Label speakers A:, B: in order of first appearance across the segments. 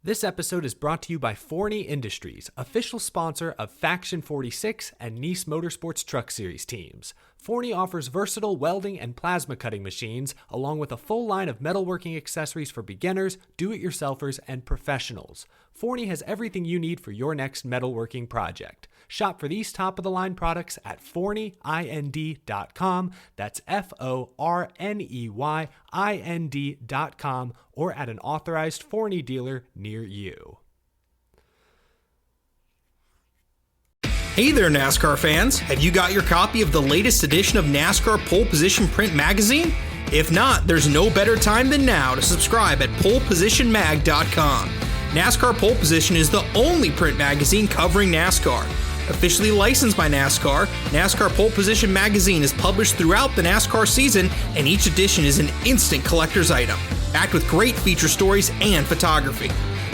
A: This episode is brought to you by Forney Industries, official sponsor of Faction 46 and Nice Motorsports Truck Series teams. Forney offers versatile welding and plasma cutting machines, along with a full line of metalworking accessories for beginners, do-it-yourselfers, and professionals. Forney has everything you need for your next metalworking project. Shop for these top-of-the-line products at forneyInd.com. That's FORNEYIND.com, or at an authorized Forney dealer near you.
B: Hey there, NASCAR fans. Have you got your copy of the latest edition of NASCAR Pole Position Print Magazine? If not, there's no better time than now to subscribe at polepositionmag.com. NASCAR Pole Position is the only print magazine covering NASCAR. Officially licensed by NASCAR, NASCAR Pole Position Magazine is published throughout the NASCAR season, and each edition is an instant collector's item, packed with great feature stories and photography.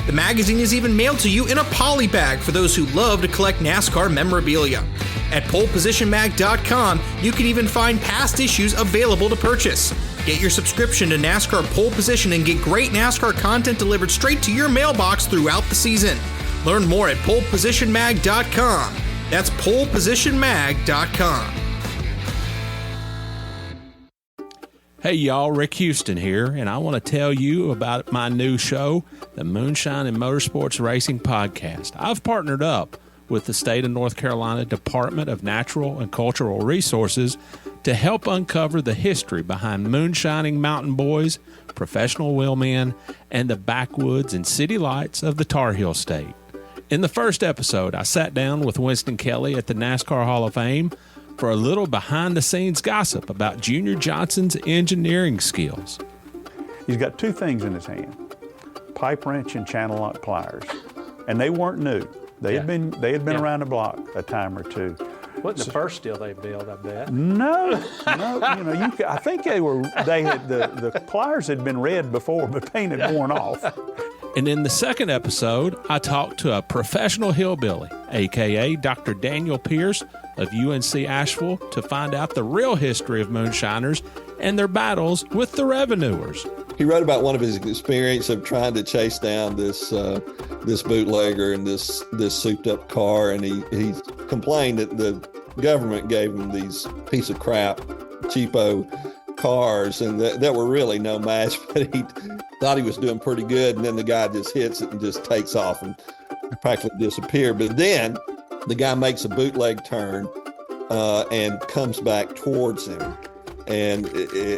B: The magazine is even mailed to you in a poly bag for those who love to collect NASCAR memorabilia. At polepositionmag.com, you can even find past issues available to purchase. Get your subscription to NASCAR Pole Position and get great NASCAR content delivered straight to your mailbox throughout the season. Learn more at polepositionmag.com. That's polepositionmag.com.
C: Hey y'all, Rick Houston here, and I want to tell you about my new show, the Moonshine and Motorsports Racing Podcast. I've partnered up with the state of North Carolina Department of Natural and Cultural Resources to help uncover the history behind moonshining mountain boys, professional wheelmen, and the backwoods and city lights of the Tar Heel State. In the first episode, I sat down with Winston Kelley at the NASCAR Hall of Fame for a little behind-the-scenes gossip about Junior Johnson's engineering skills.
D: He's got two things in his hand, pipe wrench and channel lock pliers. And they weren't new. They had been around the block a time or two.
E: Wasn't the first steel they built, I bet.
D: No. I think the pliers had been red before, but paint had worn off.
C: And in the second episode, I talked to a professional hillbilly, a.k.a. Dr. Daniel Pierce of UNC Asheville, to find out the real history of moonshiners and their battles with the revenuers.
F: He wrote about one of his experience of trying to chase down this bootlegger in this souped-up car, and he complained that the government gave him these piece of crap, cheapo cars, and that were really no match, but he thought he was doing pretty good, and then the guy just hits it and just takes off and practically disappeared. But then the guy makes a bootleg turn and comes back towards him. And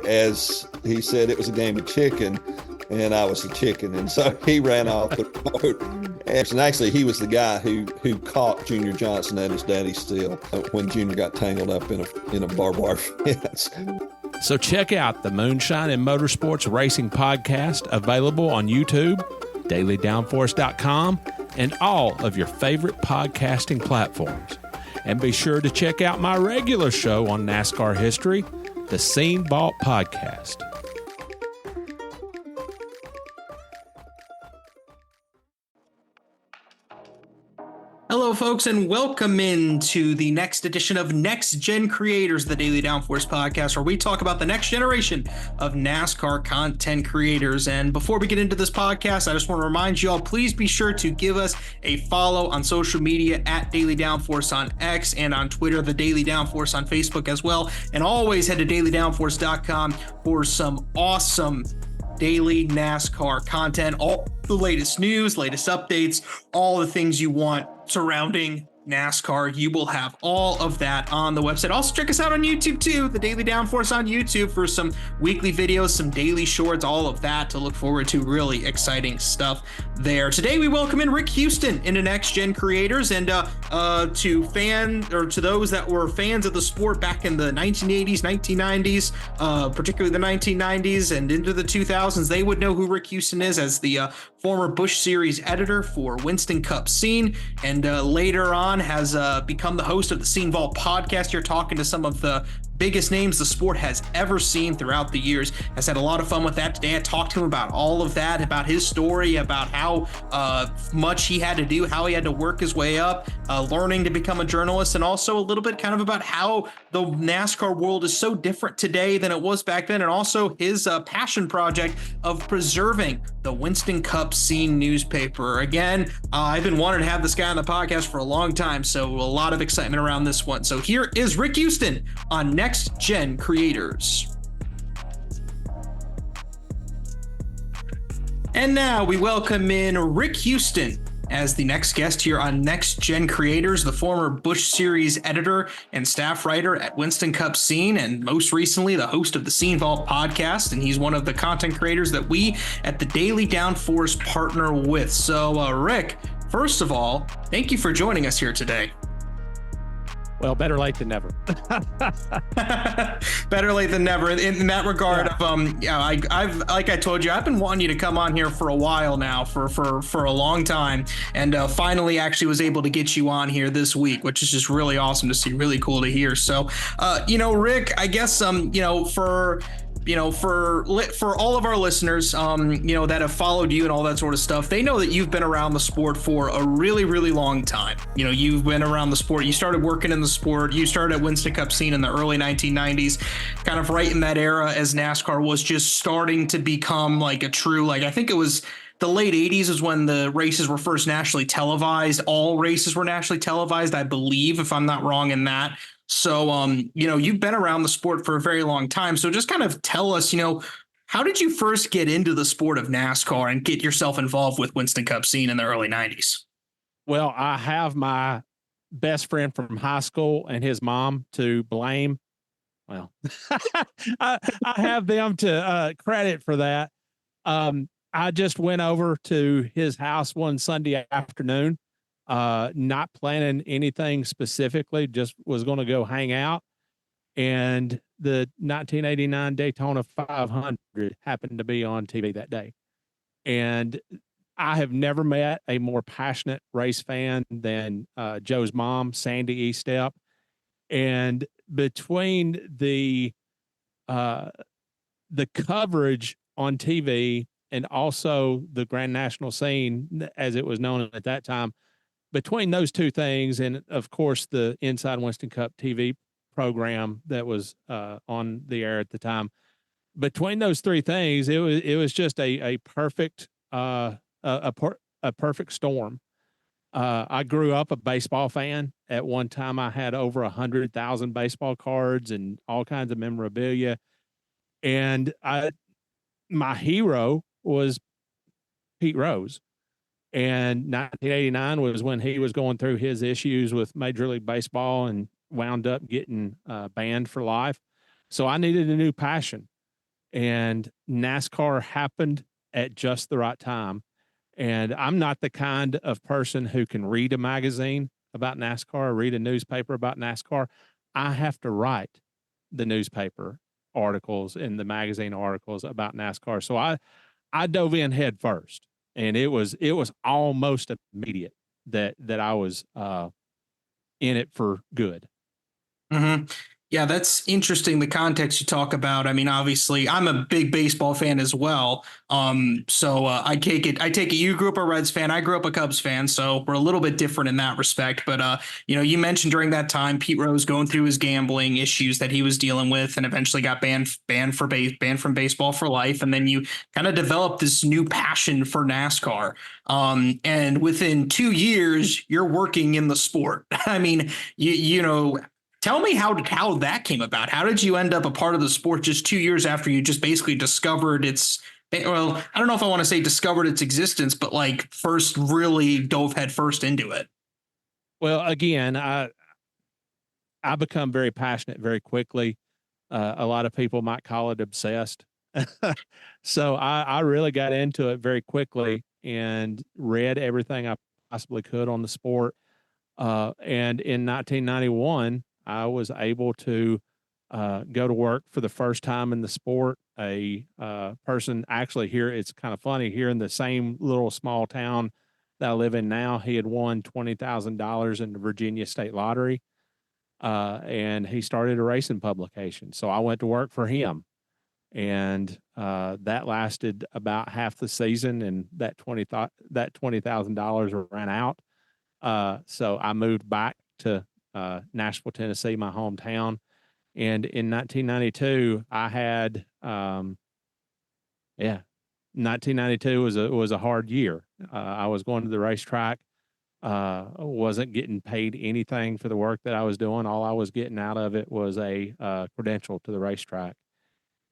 F: as he said, it was a game of chicken, and I was a chicken. And so he ran off the road. And actually, he was the guy who caught Junior Johnson at his daddy's steal when Junior got tangled up in a barbed wire fence.
C: So check out the Moonshine and Motorsports Racing Podcast, available on YouTube, dailydownforce.com, and all of your favorite podcasting platforms. And be sure to check out my regular show on NASCAR history, the Scene Vault Podcast.
B: Hello, folks, and welcome into the next edition of Next Gen Creators, the Daily Downforce podcast, where we talk about the next generation of NASCAR content creators. And before we get into this podcast, I just want to remind you all, please be sure to give us a follow on social media at Daily Downforce on X and on Twitter, the Daily Downforce on Facebook as well. And always head to dailydownforce.com for some awesome daily NASCAR content, all the latest news, latest updates, all the things you want surrounding NASCAR. You will have all of that on the website. Also check us out on YouTube too, the Daily Downforce on YouTube, for some weekly videos, some daily shorts, all of that to look forward to. Really exciting stuff there. Today we welcome in Rick Houston into Next Gen Creators, and to those that were fans of the sport back in the 1980s, 1990s, particularly the 1990s and into the 2000s, they would know who Rick Houston is as the former Busch Series editor for Winston Cup Scene, and later on has become the host of the Scene Vault podcast. You're talking to some of the biggest names the sport has ever seen throughout the years. Has had a lot of fun with that today. I talked to him about all of that, about his story, about how much he had to do, how he had to work his way up, learning to become a journalist, and also a little bit kind of about how the NASCAR world is so different today than it was back then, and also his passion project of preserving the Winston Cup Scene newspaper. Again, I've been wanting to have this guy on the podcast for a long time, so a lot of excitement around this one. So here is Rick Houston on Next Gen Creators. And now we welcome in Rick Houston as the next guest here on Next Gen Creators, the former Busch Series editor and staff writer at Winston Cup Scene, and most recently the host of the Scene Vault podcast. And he's one of the content creators that we at the Daily Downforce partner with. So Rick, first of all, thank you for joining us here today.
C: Well, better late than never.
B: Better late than never in that regard.
C: Yeah.
B: I've like I told you, I've been wanting you to come on here for a while now, for a long time, and finally actually was able to get you on here this week, which is just really awesome to see, really cool to hear. So, Rick, I guess for all of our listeners, that have followed you and all that sort of stuff, they know that you've been around the sport for a really, really long time. You've been around the sport. You started working in the sport. You started at Winston Cup Scene in the early 1990s, kind of right in that era as NASCAR was just starting to become like a true, I think it was the late 80s is when the races were first nationally televised. All races were nationally televised, I believe, if I'm not wrong in that. So, you've been around the sport for a very long time. So just kind of tell us, how did you first get into the sport of NASCAR and get yourself involved with Winston Cup Scene in the early 90s?
C: Well, I have my best friend from high school and his mom to blame. Well, I have them to credit for that. I just went over to his house one Sunday afternoon. Not planning anything specifically, just was going to go hang out. And the 1989 Daytona 500 happened to be on TV that day. And I have never met a more passionate race fan than Joe's mom, Sandy Estep. And between the coverage on TV and also the Grand National Scene, as it was known at that time, between those two things, and of course the Inside Winston Cup TV program that was on the air at the time, between those three things, it was just a perfect a perfect storm. I grew up a baseball fan. At one time, I had over 100,000 baseball cards and all kinds of memorabilia, and my hero was Pete Rose. And 1989 was when he was going through his issues with Major League Baseball and wound up getting banned for life. So I needed a new passion, and NASCAR happened at just the right time. And I'm not the kind of person who can read a magazine about NASCAR or read a newspaper about NASCAR. I have to write the newspaper articles and the magazine articles about NASCAR. So I dove in head first. And it was almost immediate that I was in it for good.
B: Mm-hmm. Yeah, that's interesting. The context you talk about. I mean, obviously, I'm a big baseball fan as well. So I take it you grew up a Reds fan. I grew up a Cubs fan. So we're a little bit different in that respect. But you mentioned during that time, Pete Rose going through his gambling issues that he was dealing with, and eventually got banned from baseball for life. And then you kind of developed this new passion for NASCAR. And within 2 years, you're working in the sport. I mean, tell me how that came about. How did you end up a part of the sport just 2 years after you just basically discovered I don't know if I want to say discovered its existence, but first really dove head first into it?
C: Well, again, I become very passionate very quickly. A lot of people might call it obsessed. So I really got into it very quickly and read everything I possibly could on the sport. And in 1991, I was able to go to work for the first time in the sport. A person actually here, it's kind of funny, here in the same little small town that I live in now, he had won $20,000 in the Virginia State Lottery. and he started a racing publication. So I went to work for him, and that lasted about half the season, and that $20,000 ran out. So I moved back to Nashville, Tennessee, my hometown. And in 1992, I had, 1992 was a hard year. I was going to the racetrack, wasn't getting paid anything for the work that I was doing. All I was getting out of it was a credential to the racetrack.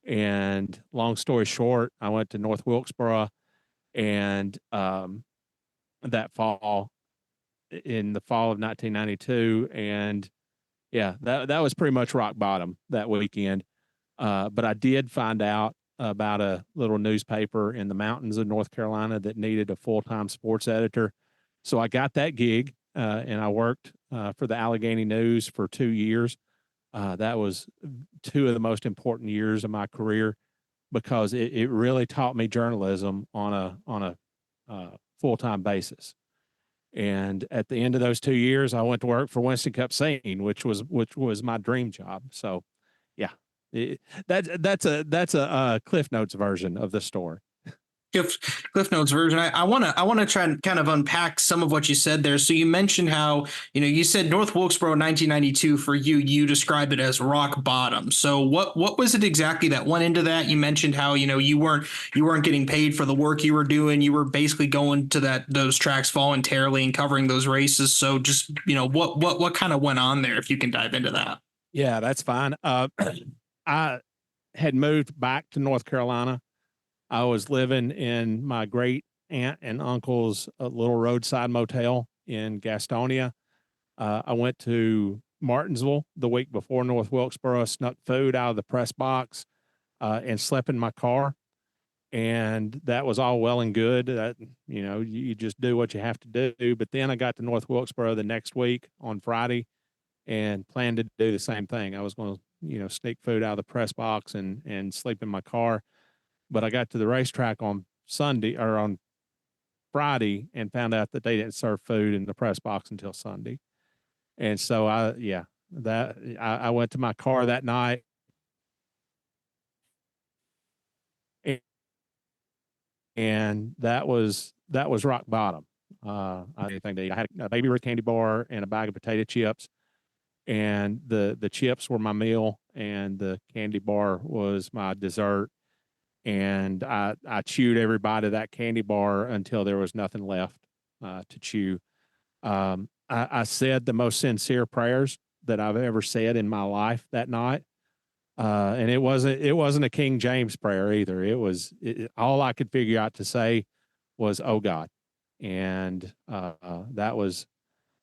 C: And long story short, I went to North Wilkesboro, and that fall, in the fall of 1992, and that was pretty much rock bottom that weekend. But I did find out about a little newspaper in the mountains of North Carolina that needed a full-time sports editor. So I got that gig, and I worked for the Allegheny News for 2 years. That was 2 of the most important years of my career, because it really taught me journalism on a full-time basis. And at the end of those 2 years, I went to work for Winston Cup Scene, which was my dream job. So, yeah, that's a Cliff Notes version of the story.
B: Cliff Notes version. I want to try and kind of unpack some of what you said there. So you mentioned how, you said North Wilkesboro 1992 for you described it as rock bottom. So what was it exactly that went into that? You mentioned how, you weren't getting paid for the work you were doing. You were basically going to those tracks voluntarily and covering those races. So just, what kind of went on there, if you can dive into that?
C: Yeah, that's fine. I had moved back to North Carolina. I was living in my great aunt and uncle's little roadside motel in Gastonia. I went to Martinsville the week before North Wilkesboro, snuck food out of the press box, and slept in my car. And that was all well and good. That, you just do what you have to do. But then I got to North Wilkesboro the next week on Friday and planned to do the same thing. I was going to, sneak food out of the press box and sleep in my car. But I got to the racetrack on Friday and found out that they didn't serve food in the press box until Sunday. And so I went to my car that night, and that was rock bottom. I didn't think I had a Baby Ruth candy bar and a bag of potato chips, and the chips were my meal and the candy bar was my dessert. And I chewed every bite of that candy bar until there was nothing left to chew. I said the most sincere prayers that I've ever said in my life that night. And it wasn't a King James prayer either. It was all I could figure out to say was, "Oh God." And that was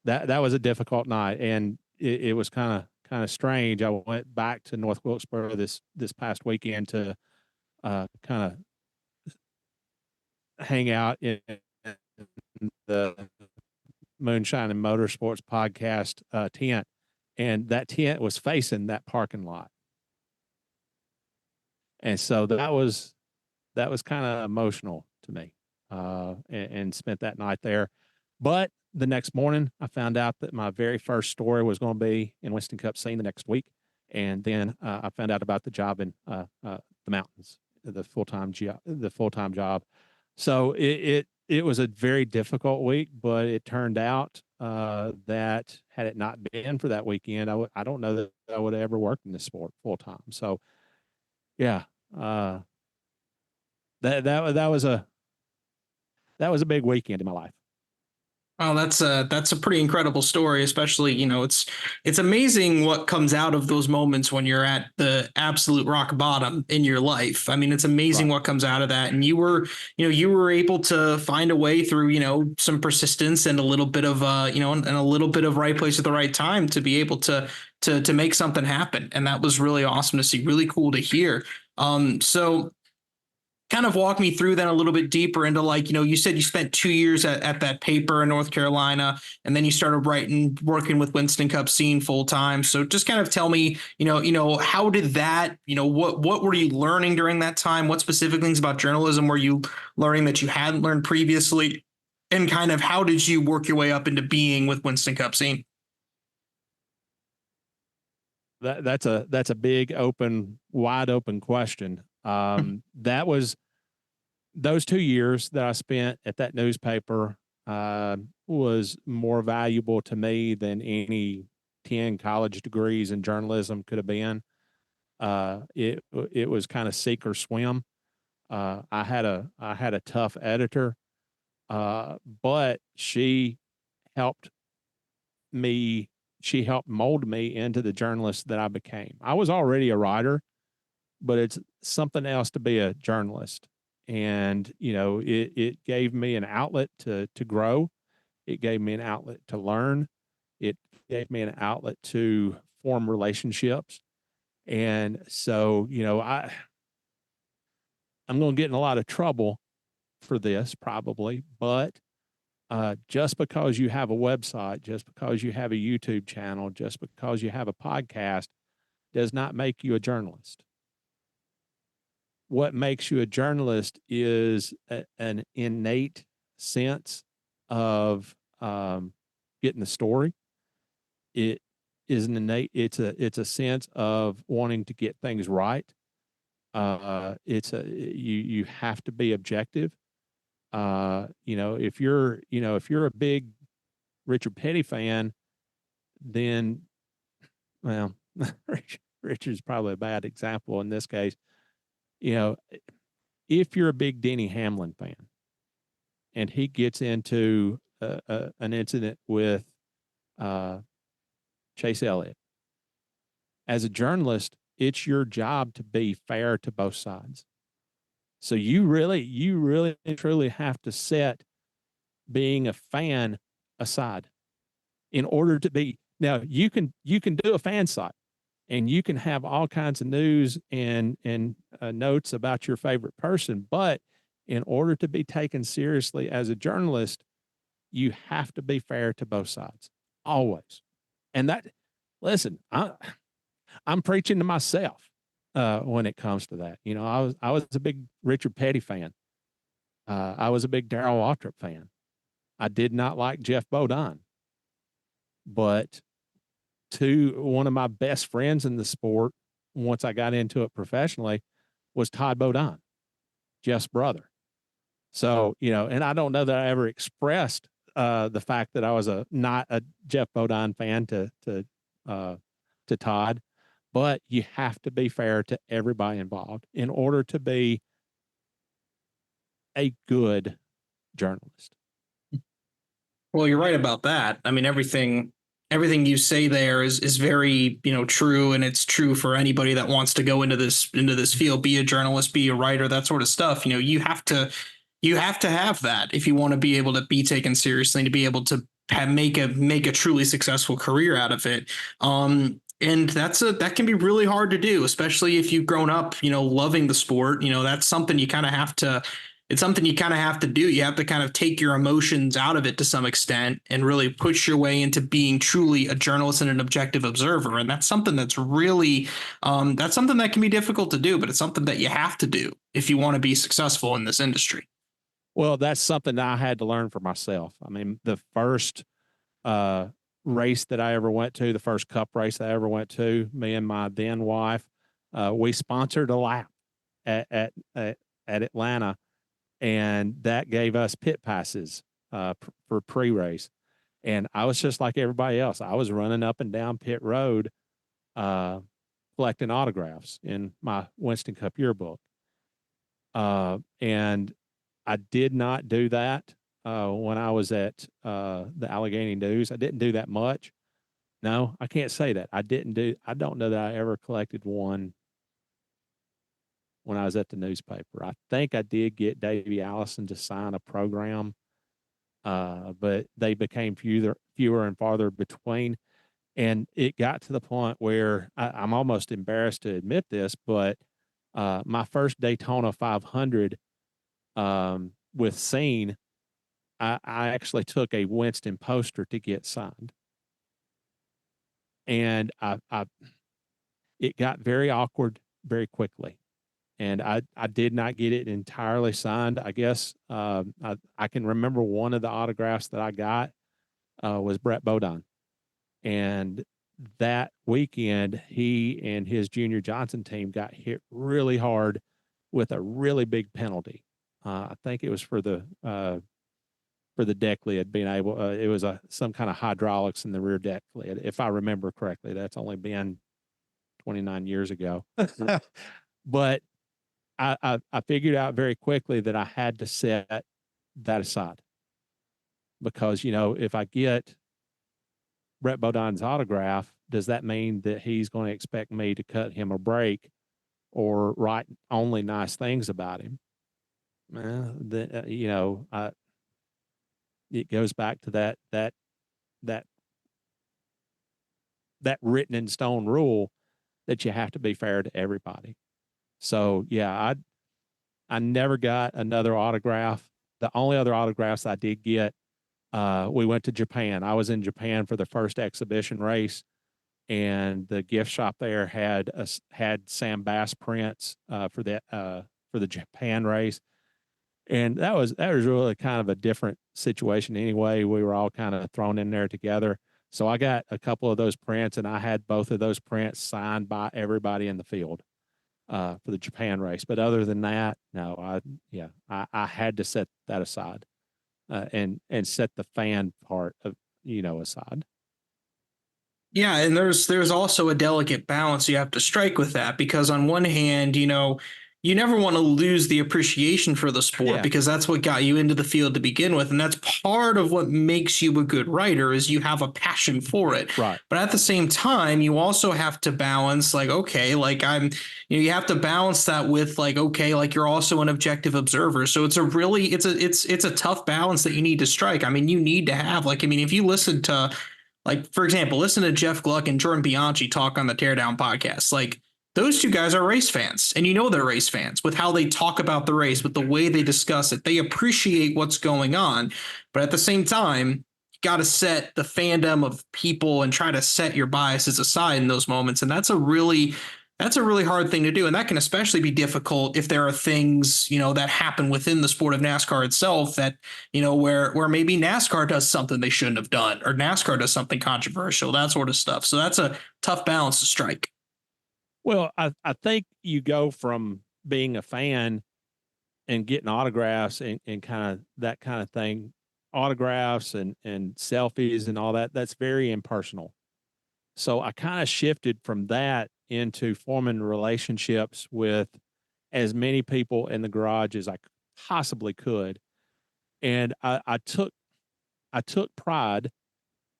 C: a difficult night. And it was kind of strange. I went back to North Wilkesboro this past weekend to kind of hang out in the Moonshine and Motorsports podcast tent, and that tent was facing that parking lot. And so that was kind of emotional to me, and spent that night there. But the next morning, I found out that my very first story was going to be in Winston Cup Scene the next week. And then I found out about the job in the mountains, the full-time job. So it was a very difficult week, but it turned out that had it not been for that weekend, I don't know that I would have ever worked in this sport full-time. So yeah, that was a big weekend in my life.
B: Well, that's a pretty incredible story, especially, it's amazing what comes out of those moments when you're at the absolute rock bottom in your life. I mean, it's amazing what comes out of that. And you were able to find a way through, some persistence and a little bit of, and a little bit of right place at the right time to be able to make something happen. And that was really awesome to see, really cool to hear. So kind of walk me through that a little bit deeper into, you said you spent 2 years at that paper in North Carolina, and then you started working with Winston Cup Scene full time. So just kind of tell me, how did that, what were you learning during that time? What specific things about journalism were you learning that you hadn't learned previously? And kind of how did you work your way up into being with Winston Cup Scene?
C: that's a big wide open question. That was those 2 years that I spent at that newspaper was more valuable to me than any 10 college degrees in journalism could have been. It was kind of sink or swim. I had a tough editor, but she helped mold me into the journalist that I became. I was already a writer, but it's something else to be a journalist. And, it gave me an outlet to grow. It gave me an outlet to learn. It gave me an outlet to form relationships. And so, I'm going to get in a lot of trouble for this probably, but just because you have a website, just because you have a YouTube channel, just because you have a podcast does not make you a journalist. What makes you a journalist is an innate sense of getting the story. It is it's a sense of wanting to get things right. You have to be objective. If you're a big Richard Petty fan, then, well, Richard's probably a bad example in this case. If you're a big Denny Hamlin fan and he gets into an incident with Chase Elliott, as a journalist, it's your job to be fair to both sides. So you really truly have to set being a fan aside in order to be. Now you can do a fan site and you can have all kinds of news and notes about your favorite person, but in order to be taken seriously as a journalist, you have to be fair to both sides always. And listen, I'm preaching to myself when it comes to that. I was a big Richard Petty fan. I was a big Darrell Waltrip fan. I did not like Jeff Bodine, but one of my best friends in the sport, once I got into it professionally, was Todd Bodine, Jeff's brother. So, and I don't know that I ever expressed the fact that I was not a Jeff Bodine fan to Todd, but you have to be fair to everybody involved in order to be a good journalist.
G: Well, you're right about that. I mean, everything you say there is very, true, and it's true for anybody that wants to go into this field, be a journalist, be a writer, that sort of stuff. You have to have that if you want to be able to be taken seriously and to be able to make a truly successful career out of it. And that can be really hard to do, especially if you've grown up, loving the sport. That's something you kind of have to. It's something you kind of have to do. You have to kind of take your emotions out of it to some extent and really push your way into being truly a journalist and an objective observer. And that's something that's really that's something that can be difficult to do, but it's something that you have to do if you want to be successful in this industry.
C: Well, that's something that I had to learn for myself. I mean, the first race that I ever went to, the first cup race that I ever went to, me and my then wife, we sponsored a lap at Atlanta, and that gave us pit passes for pre-race. And I was just like everybody else. I was running up and down pit road collecting autographs in my Winston Cup yearbook. And I did not do that when I was at the Allegheny News. I didn't do that much. No, I can't say that. I don't know that I ever collected one when I was at the newspaper. I think I did get Davey Allison to sign a program, but they became fewer and farther between. And it got to the point where I'm almost embarrassed to admit this, but my first Daytona 500 with Scene, I actually took a Winston poster to get signed. And it got very awkward very quickly. And I did not get it entirely signed. I guess I can remember one of the autographs that I got was Brett Bodine. And that weekend, he and his Junior Johnson team got hit really hard with a really big penalty. I think it was for the deck lid being able. It was some kind of hydraulics in the rear deck lid, if I remember correctly. That's only been 29 years ago, but I figured out very quickly that I had to set that aside, because if I get Brett Bodon's autograph, does that mean that he's going to expect me to cut him a break or write only nice things about him? It goes back to that written in stone rule that you have to be fair to everybody. So yeah, I never got another autograph. The only other autographs I did get, we went to Japan. I was in Japan for the first exhibition race, and the gift shop there had Sam Bass prints for the Japan race. And that was really kind of a different situation anyway. We were all kind of thrown in there together. So I got a couple of those prints, and I had both of those prints signed by everybody in the field for the Japan race. But other than that, no, I had to set that aside and set the fan part of, aside.
G: Yeah, and there's also a delicate balance you have to strike with that, because on one hand, you never want to lose the appreciation for the sport, because that's what got you into the field to begin with. And that's part of what makes you a good writer, is you have a passion for it.
C: Right.
G: But at the same time, you also have to balance, you have to balance that with you're also an objective observer. So it's a tough balance that you need to strike. I mean, you need to have, if you listen to, for example, listen to Jeff Gluck and Jordan Bianchi talk on the Teardown podcast, those two guys are race fans, and they're race fans with how they talk about the race, with the way they discuss it. They appreciate what's going on, but at the same time, you got to set the fandom of people and try to set your biases aside in those moments. And that's a really hard thing to do. And that can especially be difficult if there are things, that happen within the sport of NASCAR itself that, where maybe NASCAR does something they shouldn't have done, or NASCAR does something controversial, that sort of stuff. So that's a tough balance to strike.
C: Well, I think you go from being a fan and getting autographs and kind of that kind of thing, autographs and selfies and all that, that's very impersonal. So I kind of shifted from that into forming relationships with as many people in the garage as I possibly could. And I took pride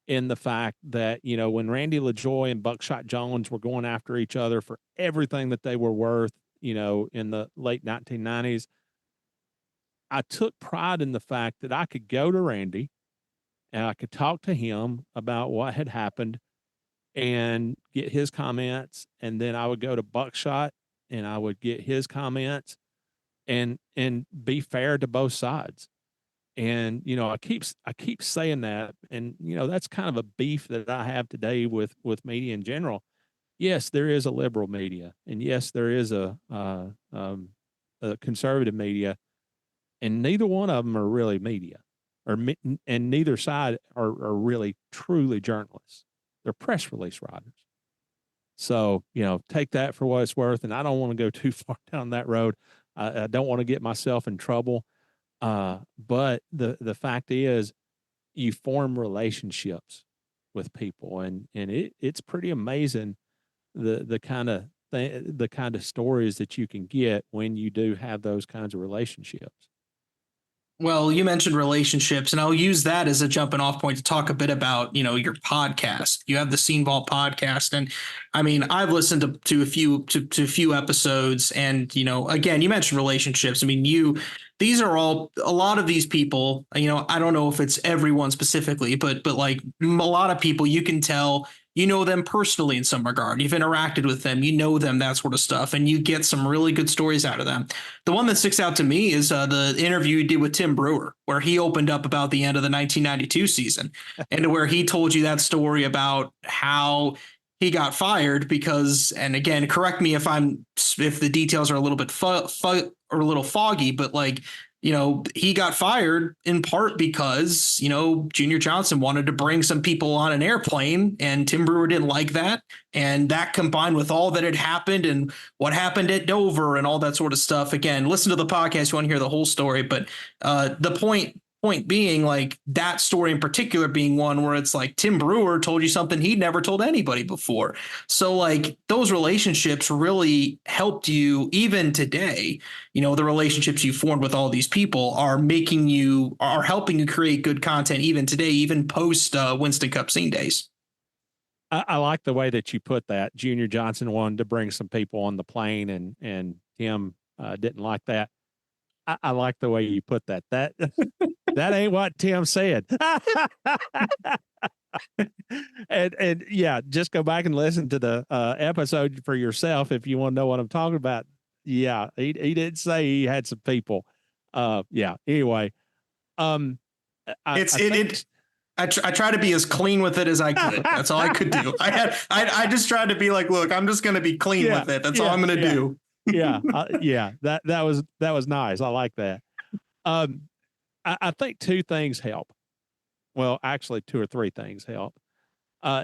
C: in the fact that, when Randy LaJoie and Buckshot Jones were going after each other for everything that they were worth, in the late 1990s, I took pride in the fact that I could go to Randy and I could talk to him about what had happened and get his comments. And then I would go to Buckshot and I would get his comments and be fair to both sides. And, I keep saying that, and, that's kind of a beef that I have today with media in general. Yes, there is a liberal media, and yes, there is a conservative media, and neither one of them are really media, and neither side are really truly journalists. They're press release writers. So, take that for what it's worth. And I don't want to go too far down that road. I don't want to get myself in trouble. But the fact is, you form relationships with people, and it's pretty amazing the kind of stories that you can get when you do have those kinds of relationships.
G: Well, you mentioned relationships, and I'll use that as a jumping off point to talk a bit about, your podcast. You have the Scene Vault podcast. And I mean, I've listened to a few episodes, and, again, you mentioned relationships. I mean, these are all, a lot of these people, I don't know if it's everyone specifically, but a lot of people, you can tell, them personally in some regard. You've interacted with them, them, that sort of stuff, and you get some really good stories out of them. The one that sticks out to me is the interview you did with Tim Brewer, where he opened up about the end of the 1992 season and where he told you that story about how he got fired because, and again, correct me if the details are a little bit or a little foggy, but he got fired in part because, Junior Johnson wanted to bring some people on an airplane, and Tim Brewer didn't like that. And that combined with all that had happened and what happened at Dover and all that sort of stuff. Again, listen to the podcast. You want to hear the whole story. But the point being, like, that story in particular being one where it's like Tim Brewer told you something he'd never told anybody before. So, like, those relationships really helped you even today. The relationships you formed with all these people are helping you create good content even today, even post Winston Cup Scene Days.
C: I like the way that you put that. Junior Johnson wanted to bring some people on the plane, and Tim didn't like that. I like the way you put that. That ain't what Tim said. and yeah, just go back and listen to the episode for yourself if you want to know what I'm talking about. Yeah, he didn't say he had some people. Yeah. Anyway, I
G: try to be as clean with it as I could. That's all I could do. I just tried to be like, look, I'm just going to be clean with it. That's all I'm going to do.
C: Yeah. That was nice. I like that. I think two things help. Well, actually 2 or 3 things help.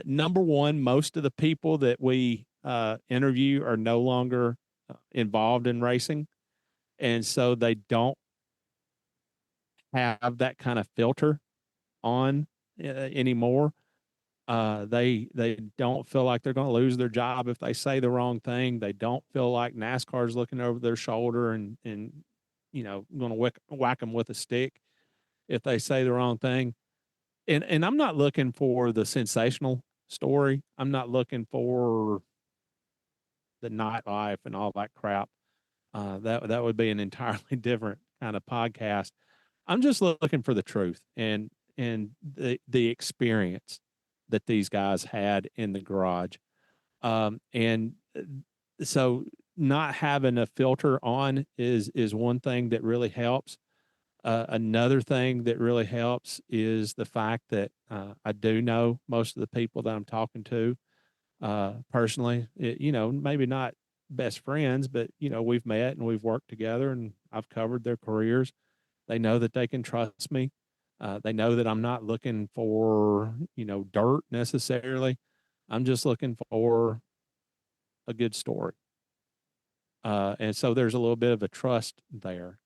C: Number one, most of the people that we interview are no longer involved in racing. And so they don't have that kind of filter on anymore. They don't feel like they're going to lose their job if they say the wrong thing. They don't feel like NASCAR's looking over their shoulder and going to whack them with a stick if they say the wrong thing. And I'm not looking for the sensational story. I'm not looking for the nightlife and all that crap. That would be an entirely different kind of podcast. I'm just looking for the truth and the experience that these guys had in the garage. And so not having a filter on is one thing that really helps. Another thing that really helps is the fact that I do know most of the people that I'm talking to personally. Maybe not best friends, but we've met and we've worked together, and I've covered their careers. They know that they can trust me. They know that I'm not looking for, dirt necessarily. I'm just looking for a good story. And so there's a little bit of a trust there.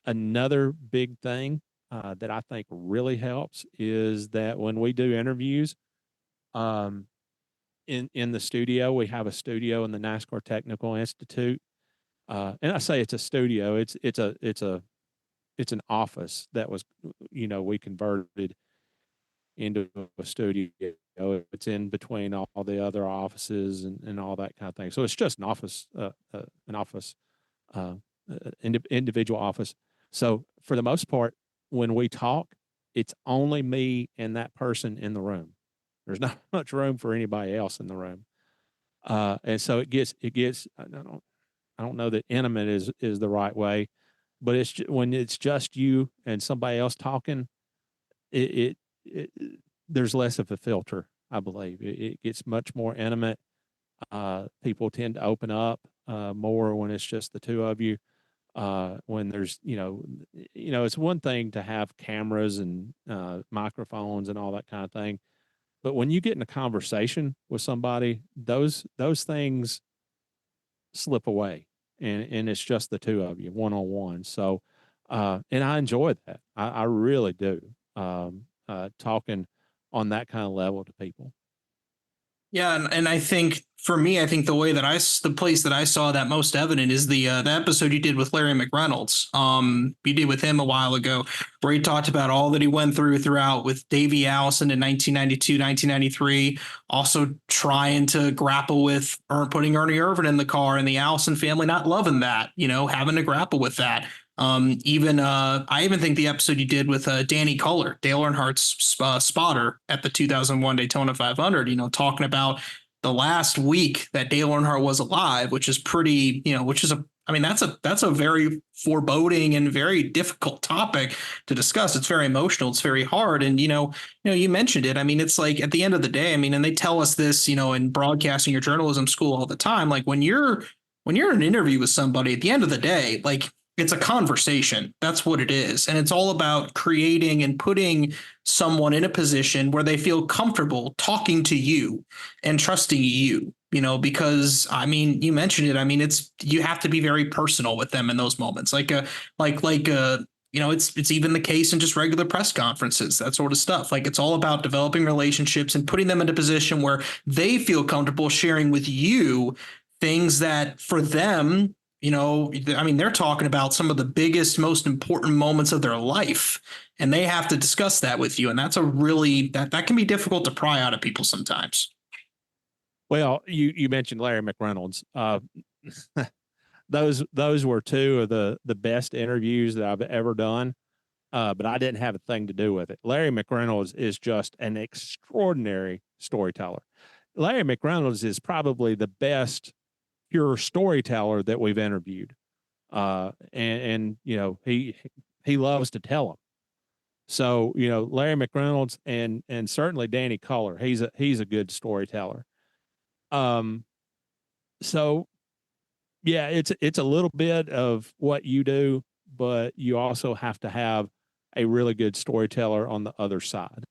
C: Another big thing that I think really helps is that when we do interviews in the studio, we have a studio in the NASCAR Technical Institute. And I say it's a studio. It's an office that was, we converted into a studio. It's in between all the other offices and all that kind of thing. So it's just an office, individual office. So for the most part, when we talk, it's only me and that person in the room. There's not much room for anybody else in the room. And so it gets, I don't know that intimate is the right way, but when it's just you and somebody else talking, it there's less of a filter, I believe. It gets much more intimate. People tend to open up more when it's just the two of you. When there's, it's one thing to have cameras and microphones and all that kind of thing, but when you get in a conversation with somebody, those things slip away. And it's just the two of you, one-on-one. So, and I enjoy that. I really do. Talking on that kind of level to people.
G: Yeah, and I think for me, the place that I saw that most evident is the episode you did with Larry McReynolds. You did with him a while ago, where he talked about all that he went throughout with Davey Allison in 1992, 1993, also trying to grapple with putting Ernie Irvan in the car and the Allison family not loving that, having to grapple with that. I even think the episode you did with Danny Culler, Dale Earnhardt's spotter at the 2001 Daytona 500, talking about the last week that Dale Earnhardt was alive, which is pretty, that's a very foreboding and very difficult topic to discuss. It's very emotional. It's very hard. And, you mentioned it. I mean, it's like at the end of the day, and they tell us this, in broadcasting or journalism school all the time, like when you're in an interview with somebody at the end of the day, like, it's a conversation. That's what it is. And it's all about creating and putting someone in a position where they feel comfortable talking to you and trusting you, because I mean, you mentioned it. I mean, you have to be very personal with them in those moments. It's even the case in just regular press conferences, that sort of stuff. Like, it's all about developing relationships and putting them in a position where they feel comfortable sharing with you things that for them, I mean, they're talking about some of the biggest, most important moments of their life, and they have to discuss that with you. And that's that can be difficult to pry out of people sometimes.
C: Well, you mentioned Larry McReynolds. Those were two of the best interviews that I've ever done. But I didn't have a thing to do with it. Larry McReynolds is just an extraordinary storyteller. Larry McReynolds is probably the best pure storyteller that we've interviewed. And he loves to tell them. So, Larry McReynolds and certainly Danny Culler, he's a good storyteller. So yeah, it's a little bit of what you do, but you also have to have a really good storyteller on the other side.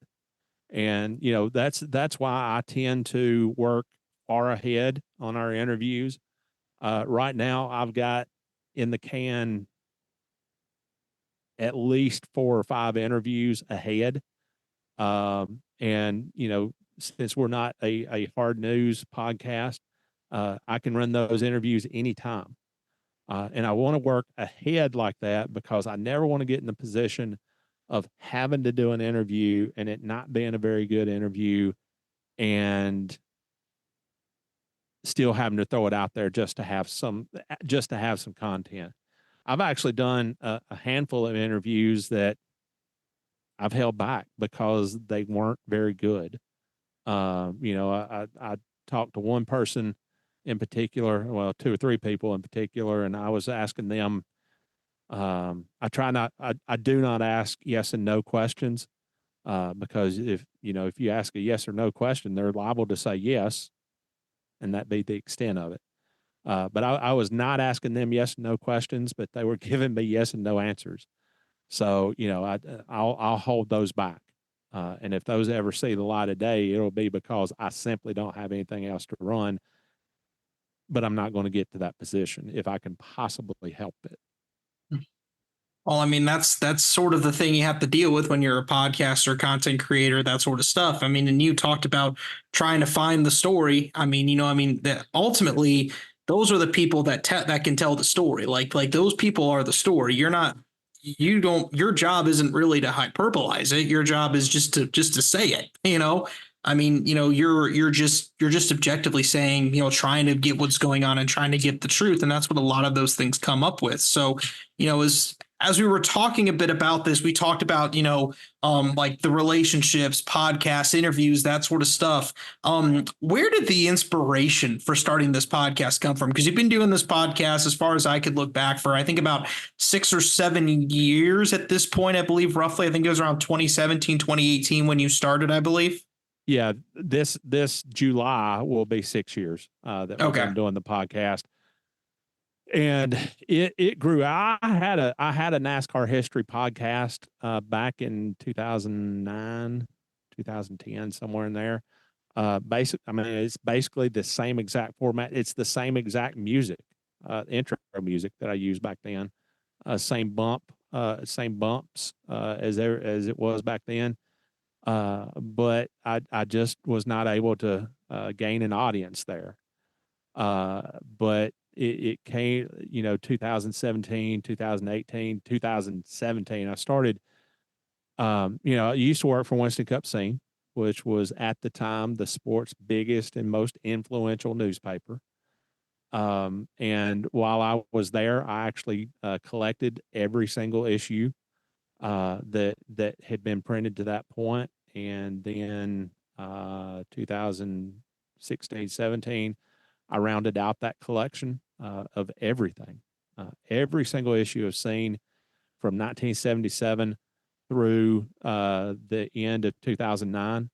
C: And, that's why I tend to work far ahead on our interviews. Right now, I've got in the can at least 4 or 5 interviews ahead. And, since we're not a hard news podcast, I can run those interviews anytime. And I want to work ahead like that because I never want to get in the position of having to do an interview and it not being a very good interview and still having to throw it out there just to have some content. I've actually done a handful of interviews that I've held back because they weren't very good. I talked to one person in particular, well, 2 or 3 people in particular, and I was asking them, I do not ask yes and no questions, because if you ask a yes or no question, they're liable to say yes, and that be the extent of it. But I was not asking them yes and no questions, but they were giving me yes and no answers. So, I'll hold those back. And if those ever see the light of day, it'll be because I simply don't have anything else to run, but I'm not going to get to that position if I can possibly help it.
G: Well, I mean, that's sort of the thing you have to deal with when you're a podcaster, content creator, that sort of stuff. I mean, and you talked about trying to find the story. I mean, that ultimately those are the people that can tell the story. Like those people are the story. Your job isn't really to hyperbolize it. Your job is just to say it, I mean, you're just objectively saying, trying to get what's going on and trying to get the truth. And that's what a lot of those things come up with. So, as we were talking a bit about this, we talked about, like the relationships, podcasts, interviews, that sort of stuff. Where did the inspiration for starting this podcast come from? Because you've been doing this podcast, as far as I could look back, for I think about 6 or 7 years at this point, I believe, roughly. I think it was around 2017, 2018 when you started, I believe.
C: Yeah, this July will be 6 years that we've been doing the podcast. And it grew. I had a NASCAR history podcast back in 2009, 2010, somewhere in there. It's basically the same exact format. It's the same exact music, intro music that I used back then. Same bumps as it was back then. But I just was not able to gain an audience there. But it came, 2017, 2018, 2017. I started, I used to work for Winston Cup Scene, which was at the time the sport's biggest and most influential newspaper. And while I was there, I actually collected every single issue that had been printed to that point. And then 2016, 17, I rounded out that collection of everything, every single issue of Scene from 1977 through the end of 2009.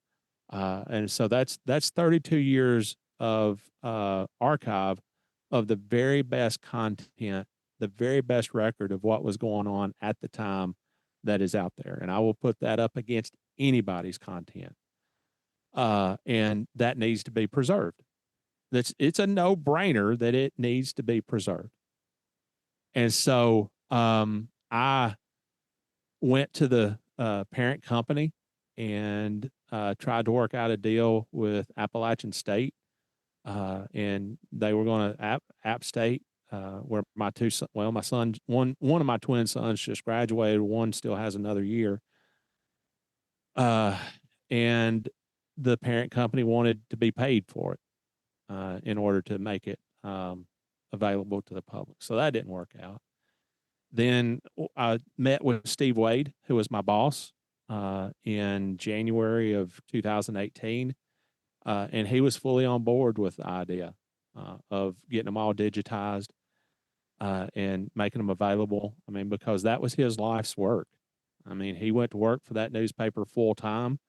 C: And so that's 32 years of archive of the very best content the very best record of what was going on at the time that is out there. And I will put that up against anybody's content. And that needs to be preserved. It's a no-brainer that it needs to be preserved. And so I went to the parent company and tried to work out a deal with Appalachian State. And they were going to App State, where my son, one of my twin sons just graduated. One still has another year. And the parent company wanted to be paid for it in order to make it available to the public. So that didn't work out. Then I met with Steve Wade, who was my boss, in January of 2018. And he was fully on board with the idea of getting them all digitized and making them available. I mean, because that was his life's work. I mean, he went to work for that newspaper full time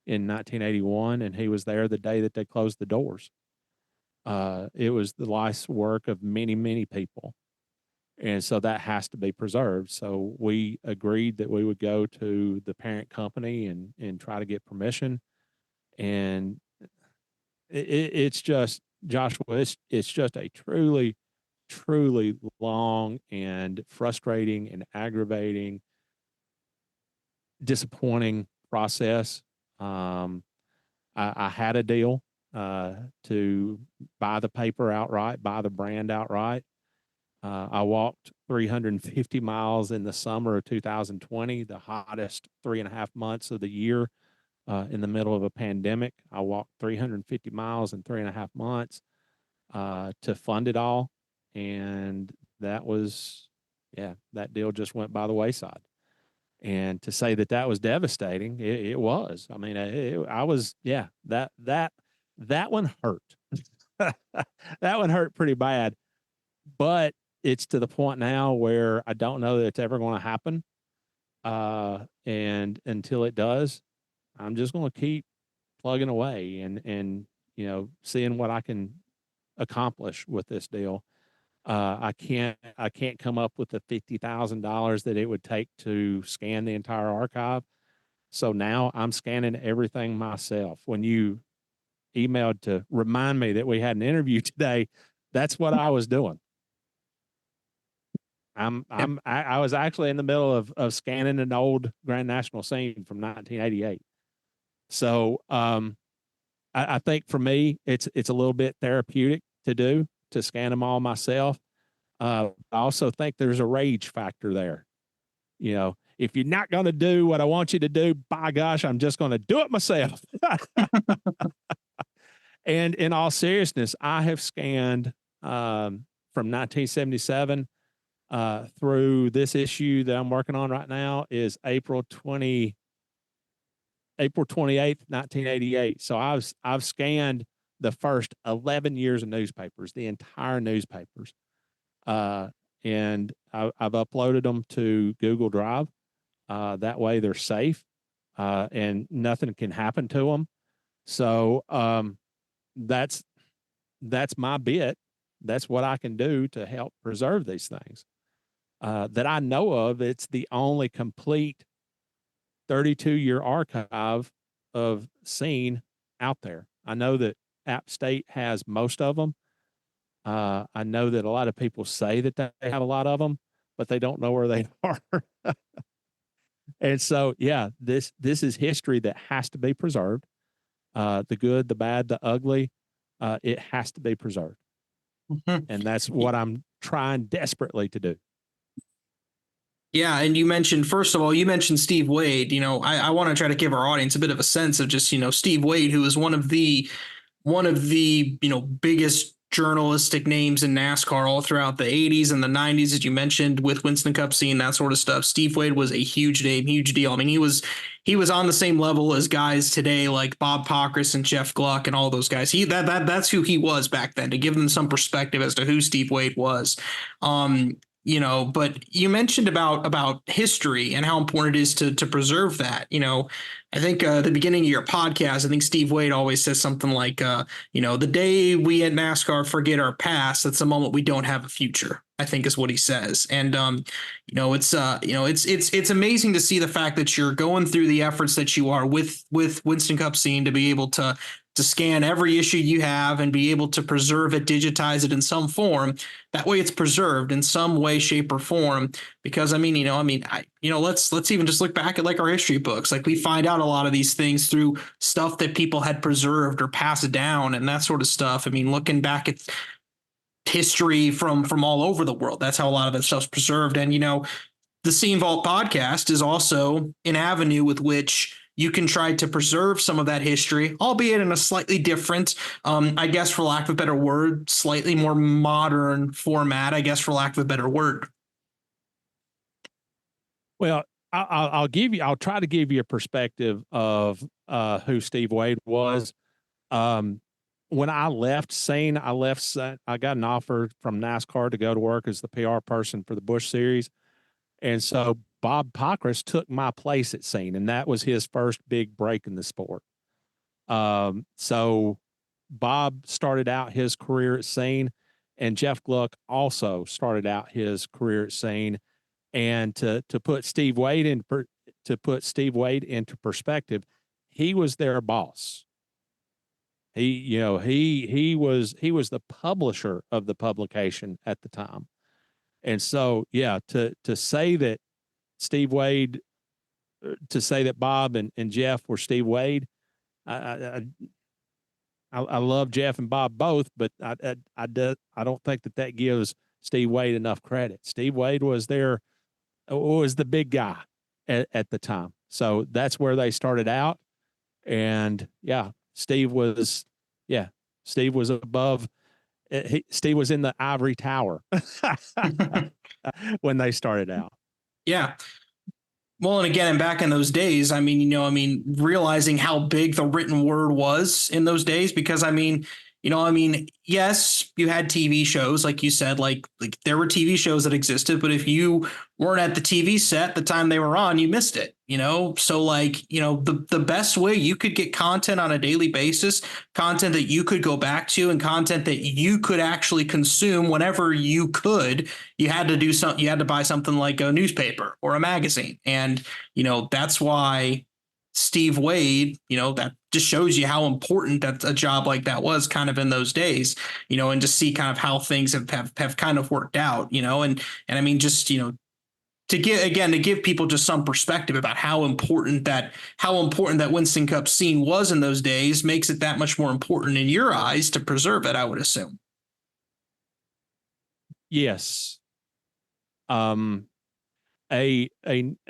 C: in 1981, and he was there the day that they closed the doors. It was the life's work of many, many people. And so that has to be preserved. So we agreed that we would go to the parent company and try to get permission. And it's just, Joshua, it's just a truly, truly long and frustrating and aggravating, disappointing process. I had a deal to buy the paper outright, buy the brand outright. I walked 350 miles in the summer of 2020, the hottest 3.5 months of the year, in the middle of a pandemic. I walked 350 miles in 3.5 months to fund it all. And that was, that deal just went by the wayside. And to say that was devastating, it was. I mean, that one hurt. That one hurt pretty bad. But it's to the point now where I don't know that it's ever going to happen. And until it does, I'm just going to keep plugging away and seeing what I can accomplish with this deal. I can't come up with the $50,000 that it would take to scan the entire archive. So now I'm scanning everything myself. When you emailed to remind me that we had an interview today, that's what I was doing. I was actually in the middle of scanning an old Grand National scene from 1988. So I think for me, it's a little bit therapeutic to scan them all myself. I also think there's a rage factor there. If you're not going to do what I want you to do, by gosh, I'm just going to do it myself. And in all seriousness, I have scanned from 1977 through this issue that I'm working on right now is April 28th, 1988. So I've scanned the first 11 years of newspapers, the entire newspapers. And I've uploaded them to Google Drive. That way they're safe, and nothing can happen to them. So, that's my bit. That's what I can do to help preserve these things. That I know of, it's the only complete 32-year archive of scene out there. I know that App State has most of them. I know that a lot of people say that they have a lot of them, but they don't know where they are. And so, this is history that has to be preserved. The good, the bad, the ugly, it has to be preserved. Mm-hmm. And that's what I'm trying desperately to do.
G: Yeah. And you mentioned Steve Wade. I want to try to give our audience a bit of a sense of just, Steve Wade, who is one of the biggest journalistic names in NASCAR all throughout the 80s and the 90s, as you mentioned, with Winston Cup scene, that sort of stuff. Steve Wade was a huge name, huge deal. I mean, he was on the same level as guys today like Bob Pockrass and Jeff Gluck and all those guys. That's who he was back then, to give them some perspective as to who Steve Wade was. but you mentioned about history and how important it is to preserve that. I think at the beginning of your podcast, I think Steve Wade always says something like, the day we at NASCAR forget our past, that's the moment we don't have a future, I think is what he says. And, it's amazing to see the fact that you're going through the efforts that you are with Winston Cup Scene to be able to scan every issue you have and be able to preserve it, digitize it in some form. That way it's preserved in some way, shape, or form. Because let's even just look back at like our history books. Like we find out a lot of these things through stuff that people had preserved or passed down and that sort of stuff. I mean, looking back at history from all over the world, that's how a lot of that stuff's preserved. And, the Scene Vault podcast is also an avenue with which you can try to preserve some of that history, albeit in a slightly different, I guess, for lack of a better word, slightly more modern format, I guess, for lack of a better word.
C: Well, I'll try to give you a perspective of who Steve Wade was. When I left Scene, I got an offer from NASCAR to go to work as the PR person for the Busch Series. And so Bob Pockrass took my place at Scene, and that was his first big break in the sport. So Bob started out his career at Scene, and Jeff Gluck also started out his career at Scene. And to put Steve Wade into perspective, he was their boss. He was the publisher of the publication at the time. And so, yeah, to say that Steve Wade, to say that Bob and Jeff were Steve Wade, I love Jeff and Bob both, but I don't think that gives Steve Wade enough credit. Steve Wade was the big guy at the time. So that's where they started out. And yeah, Steve was above. Steve was in the ivory tower when they started out.
G: Yeah. Well, and again, and back in those days, realizing how big the written word was in those days, because yes, you had TV shows, like you said, like there were TV shows that existed, but if you weren't at the TV set the time they were on, you missed it, So the best way you could get content on a daily basis, content that you could go back to and content that you could actually consume whenever you could, you had to buy something like a newspaper or a magazine. And, that's why Steve Wade, that just shows you how important that a job like that was kind of in those days, and to see kind of how things have kind of worked out, and to give people just some perspective about how important that Winston Cup Scene was in those days makes it that much more important in your eyes to preserve it, I would assume.
C: Yes. A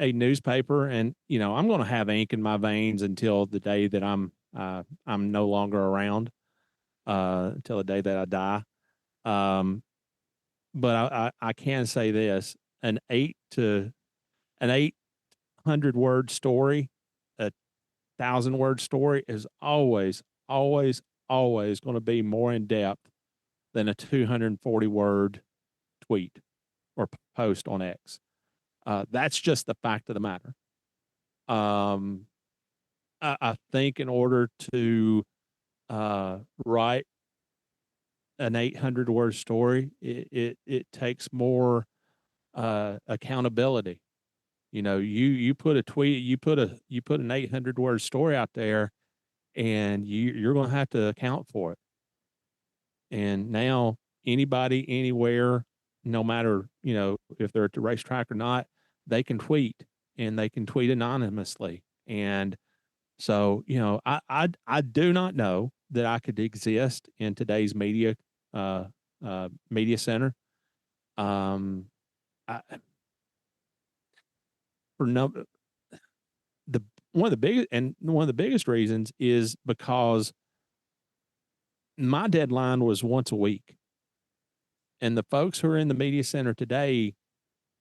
C: newspaper, and I'm going to have ink in my veins until the day that I'm no longer around, until the day that I die. But I can say this: an 800 word story, 1,000-word story is always going to be more in depth than a 240 word tweet or post on X. That's just the fact of the matter. I think in order to write an 800-word story, it takes more accountability. You put a tweet, you put an 800-word story out there, and you're going to have to account for it. And now anybody, anywhere, no matter if they're at the racetrack or not, they can tweet, and they can tweet anonymously. And so, I do not know that I could exist in today's media center. One of the biggest reasons is because my deadline was once a week, and the folks who are in the media center today,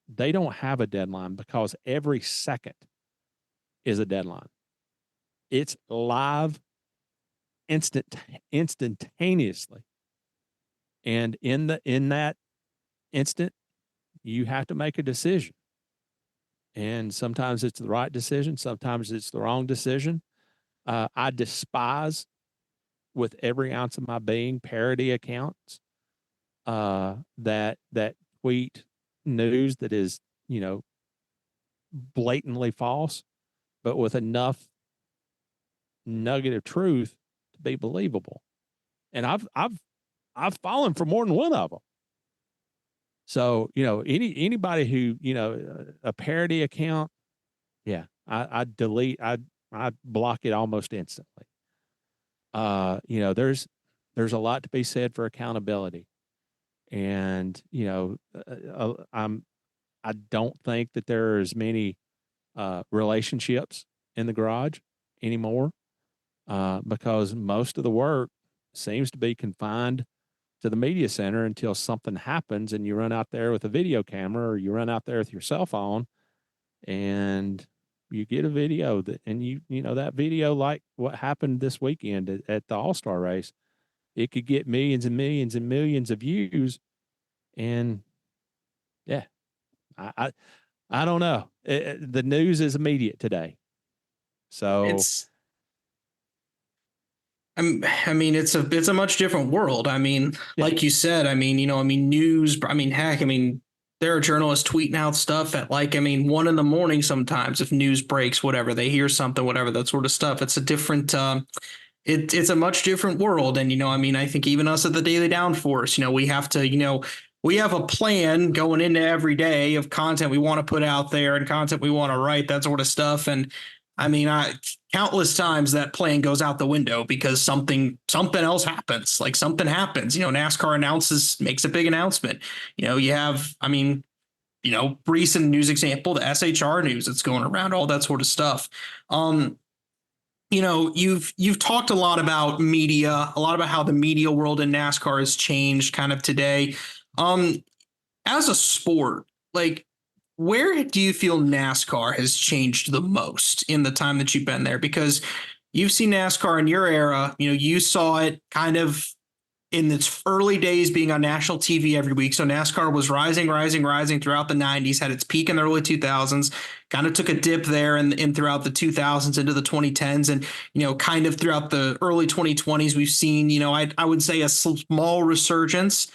C: they don't have a deadline because every second is a deadline. It's live, instantaneously. And in that instant, you have to make a decision. And sometimes it's the right decision. Sometimes it's the wrong decision. I despise with every ounce of my being parody accounts that tweet news that is, blatantly false, but with enough nugget of truth to be believable. And I've fallen for more than one of them. So, anybody who, a parody account, yeah, I delete, I block it almost instantly. There's a lot to be said for accountability. And, I don't think that there are as many relationships in the garage anymore because most of the work seems to be confined to the media center until something happens and you run out there with a video camera or you run out there with your cell phone and you get a video and that video, like what happened this weekend at the All-Star race, it could get millions and millions and millions of views. And yeah, I don't know. The news is immediate today. So
G: I mean, it's a much different world. I mean, like you said, news, heck, there are journalists tweeting out stuff at 1 a.m. sometimes if news breaks, whatever, they hear something, whatever, that sort of stuff. It's a different, it's a much different world. And, I think even us at the Daily Downforce, we have to, we have a plan going into every day of content we want to put out there and content we want to write, that sort of stuff. And countless times that plan goes out the window because something else happens. Like something happens, NASCAR makes a big announcement. You have, recent news example, the SHR news that's going around, all that sort of stuff. You've talked a lot about media, a lot about how the media world in NASCAR has changed kind of today. As a sport, where do you feel NASCAR has changed the most in the time that you've been there? Because you've seen NASCAR in your era, you saw it kind of in its early days being on national TV every week. So NASCAR was rising throughout the 90s, had its peak in the early 2000s, kind of took a dip there and throughout the 2000s into the 2010s. And, kind of throughout the early 2020s, we've seen, I would say a small resurgence.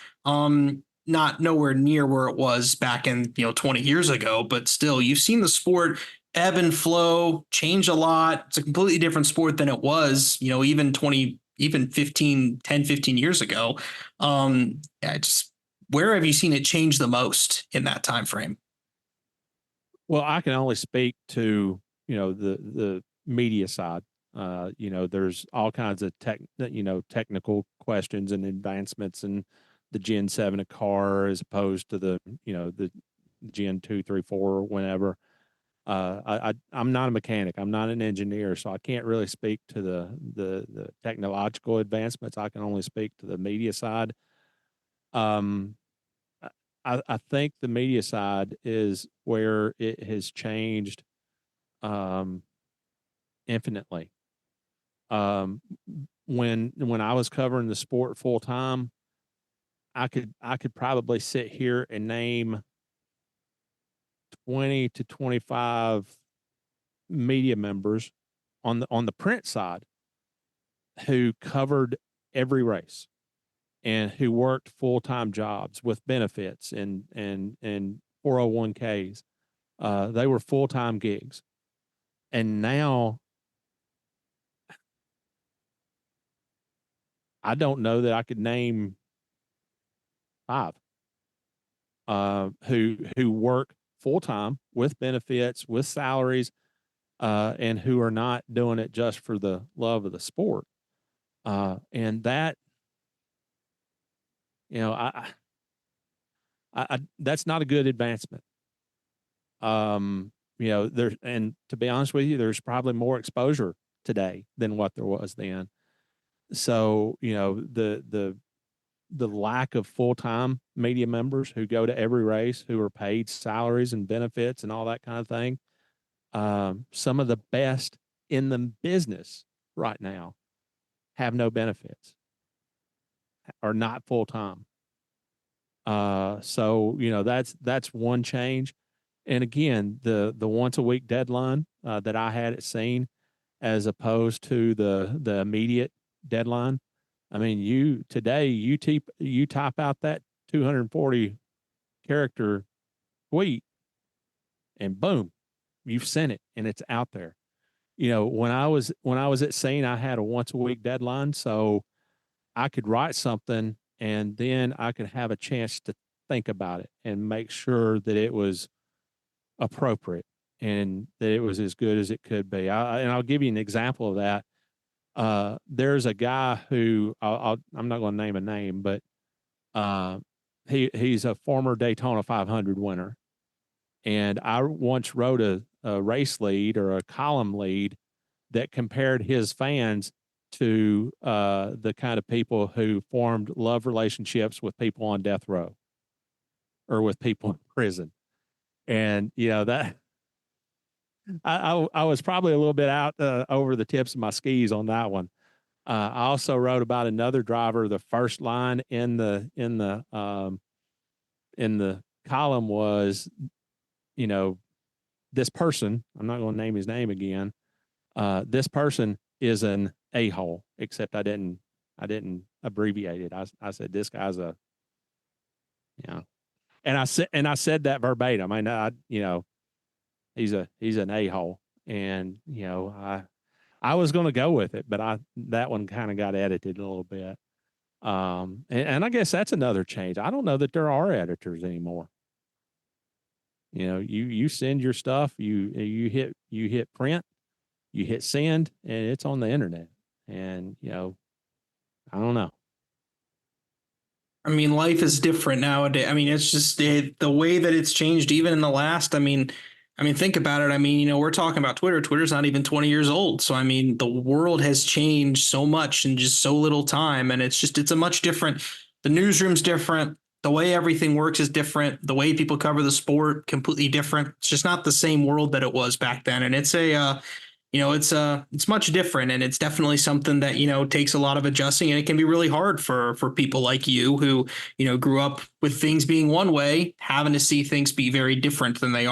G: Not nowhere near where it was back in, 20 years ago, but still you've seen the sport ebb and flow, change a lot. It's a completely different sport than it was, even 15 years ago. Where have you seen it change the most in that time frame?
C: Well, I can only speak to, the media side. There's all kinds of technical questions and advancements and the Gen 7 car as opposed to the Gen 2, 3, 4, whenever. I'm not a mechanic. I'm not an engineer, so I can't really speak to the technological advancements. I can only speak to the media side. I think the media side is where it has changed infinitely. When I was covering the sport full time, I could probably sit here and name 20 to 25 media members on the print side who covered every race and who worked full-time jobs with benefits and 401ks. They were full-time gigs. And now I don't know that I could name 5 who work full-time with benefits, with salaries, and who are not doing it just for the love of the sport. And that, I that's not a good advancement. There, and to be honest with you, there's probably more exposure today than what there was then. So, the lack of full-time media members who go to every race, who are paid salaries and benefits and all that kind of thing. Some of the best in the business right now have no benefits, are not full-time. So that's one change. And again, the once a week deadline that I had it seen, as opposed to the immediate deadline. I mean, you type out that 240 character tweet, and boom, you've sent it, and it's out there. When I was at Scene, I had a once a week deadline, so I could write something, and then I could have a chance to think about it and make sure that it was appropriate and that it was as good as it could be. And I'll give you an example of that. There's a guy who I'm not going to name a name, but he's a former Daytona 500 winner. And I once wrote a race lead or a column lead that compared his fans to the kind of people who formed love relationships with people on death row or with people in prison. And, that I was probably a little bit out over the tips of my skis on that one. I also wrote about another driver. The first line in the column was, this person, I'm not going to name his name again. This person is an a-hole, except I didn't abbreviate it. I said, this guy's and I said that verbatim. I know, he's an a-hole, and I was going to go with it, but that one kind of got edited a little bit. And I guess that's another change. I don't know that there are editors anymore. You send your stuff, you hit print, you hit send, and it's on the internet. And I don't know.
G: I mean, life is different nowadays. I mean, it's just the way that it's changed, even in the last. I mean, think about it. I mean, we're talking about Twitter. Twitter's not even 20 years old. So, I mean, the world has changed so much in just so little time. And it's a much different. The newsroom's different. The way everything works is different. The way people cover the sport, completely different. It's just not the same world that it was back then. And it's it's much different. And it's definitely something that, takes a lot of adjusting. And it can be really hard for people like you who, grew up with things being one way, having to see things be very different than they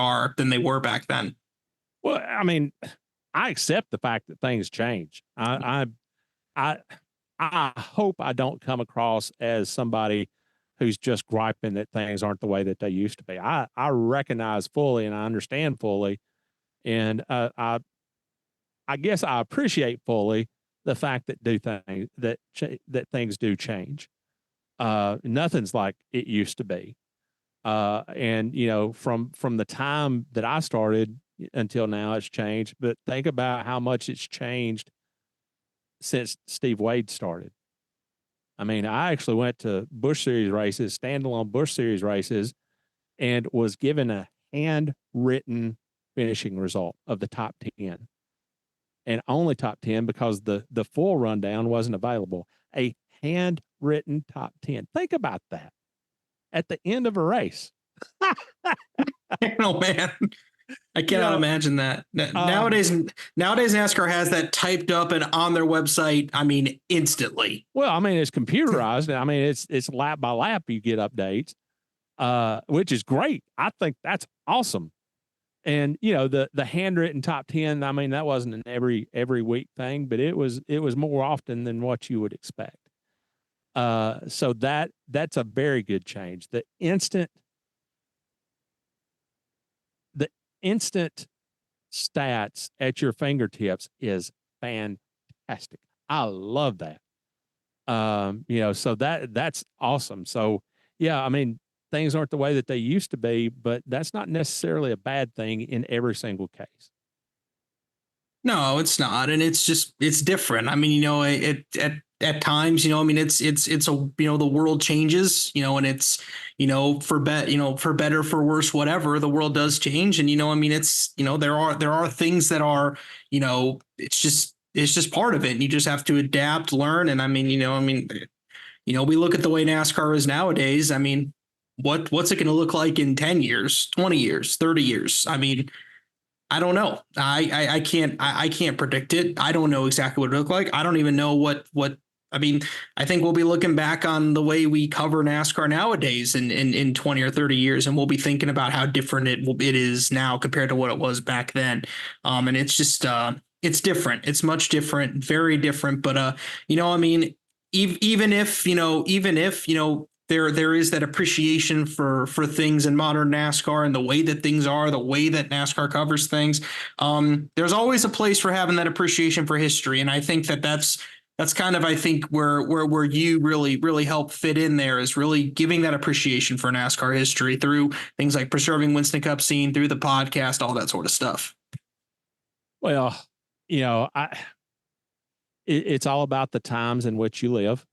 G: were back then.
C: Well, I mean, I accept the fact that things change. I hope I don't come across as somebody who's just griping that things aren't the way that they used to be. I recognize fully and I understand fully. And I guess I appreciate fully the fact that things do change. Nothing's like it used to be. And from the time that I started until now, it's changed. But think about how much it's changed since Steve Wade started. I mean, I actually went to Busch Series races, standalone Busch Series races, and was given a handwritten finishing result of the top 10. And only top 10 because the full rundown wasn't available. A handwritten top 10. Think about that at the end of a race.
G: Oh, man. I cannot imagine that. Nowadays NASCAR has that typed up and on their website. I mean, instantly.
C: Well, I mean, it's computerized. I mean, it's lap by lap. You get updates, which is great. I think that's awesome. And the handwritten top 10. I mean, that wasn't an every week thing, but it was more often than what you would expect. So that's a very good change. The instant stats at your fingertips is fantastic. I love that. So that's awesome. So yeah, I mean, things aren't the way that they used to be, but that's not necessarily a bad thing in every single case.
G: No, it's not. And it's different. I mean, at times, it's the world changes, and it's, for better, for worse, whatever, the world does change. And, it's, there are things that are, it's just part of it. And you just have to adapt, learn. And we look at the way NASCAR is nowadays. I mean, what's it going to look like in 10 years, 20 years, 30 years? I mean, I don't know. I can't predict it. I don't know exactly what it look like. I don't even know what I mean, I think we'll be looking back on the way we cover NASCAR nowadays in 20 or 30 years, and we'll be thinking about how different it is now compared to what it was back then. And it's just it's different. It's much different, very different. But I mean, even if there is that appreciation for things in modern NASCAR and the way that things are, the way that NASCAR covers things. There's always a place for having that appreciation for history. And I think that's kind of, I think, where you really help fit in there, is really giving that appreciation for NASCAR history through things like Preserving Winston Cup Scene, through the podcast, all that sort of stuff.
C: Well, it's all about the times in which you live.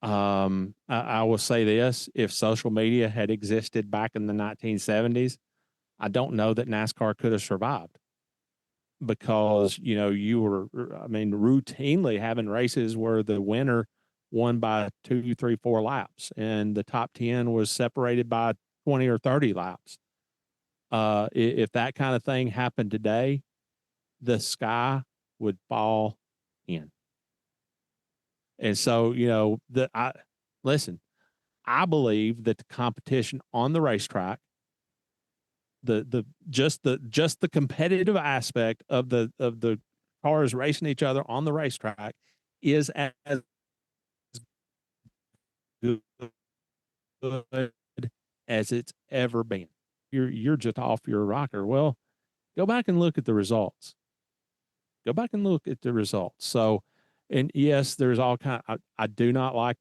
C: I will say this: if social media had existed back in the 1970s, I don't know that NASCAR could have survived, because, you were, routinely having races where the winner won by 2, 3, 4 laps, and the top 10 was separated by 20 or 30 laps. If that kind of thing happened today, the sky would fall in. And so, I believe that the competition on the racetrack, just the competitive aspect of the cars racing each other on the racetrack is as good as it's ever been. You're just off your rocker. Well, go back and look at the results. So, and yes, there's all kind. I do not like